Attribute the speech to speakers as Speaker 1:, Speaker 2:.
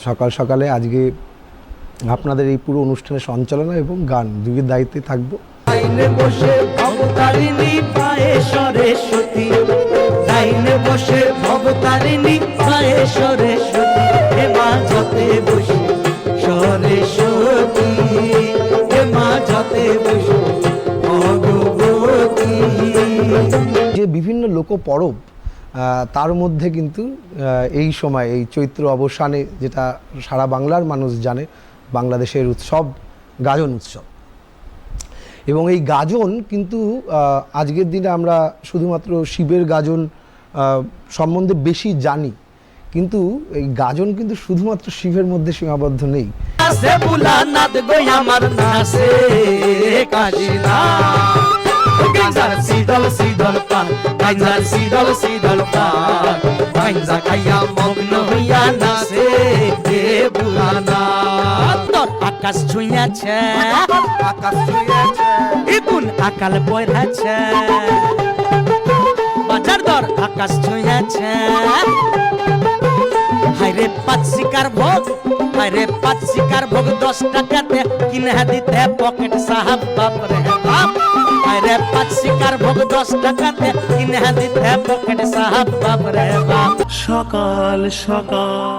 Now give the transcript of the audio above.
Speaker 1: সকাল সকালে আজকে আপনাদের এই পুরো অনুষ্ঠানের সঞ্চালনা এবং গান দুইয়ের দায়িত্বে থাকবো।
Speaker 2: লাইনে বসে ভবতারিণী পায়ে সরস্বতী, লাইনে বসে ভবতারিণী পায়ে সরস্বতী, হে মা যতে বসে সরস্বতী, হে মা যতে বসে ভগবতী।
Speaker 1: যে বিভিন্ন লোক পরব তার মধ্যে কিন্তু এই সময় এই চৈত্র অবসানে যেটা সারা বাংলার মানুষ জানে, বাংলাদেশের উৎসব গাজন উৎসব। এবং এই গাজন কিন্তু আজকের দিনে আমরা শুধুমাত্র শিবের গাজন সম্বন্ধে বেশি জানি, কিন্তু এই গাজন কিন্তু শুধুমাত্র শিবের মধ্যে সীমাবদ্ধ নেই।
Speaker 2: শীতল শীতল পান গাইজার শীতল শীতল পান গাইজা খাইয়া মগ্ন হইয়া নাচে রে বুলানাথ। তোর আকাশ ছুঁয়াছে, আকাশ ছুঁয়াছে, ইগুন আকাল বইরাছে, বাজার দর আকাশ ছুঁয়াছে। হায়রে পাঁচ শিকার ভোগ, হায়রে পাঁচ শিকার ভোগ 10 টাকাতে কিনে দিতে পকেট সাহাব বাপরে বাপ। হায়রে পাঁচ শিকার ভোগ 10 টাকাতে কিনে দিতে পকেট সাহাব বাপরে বাপ। সকাল সকাল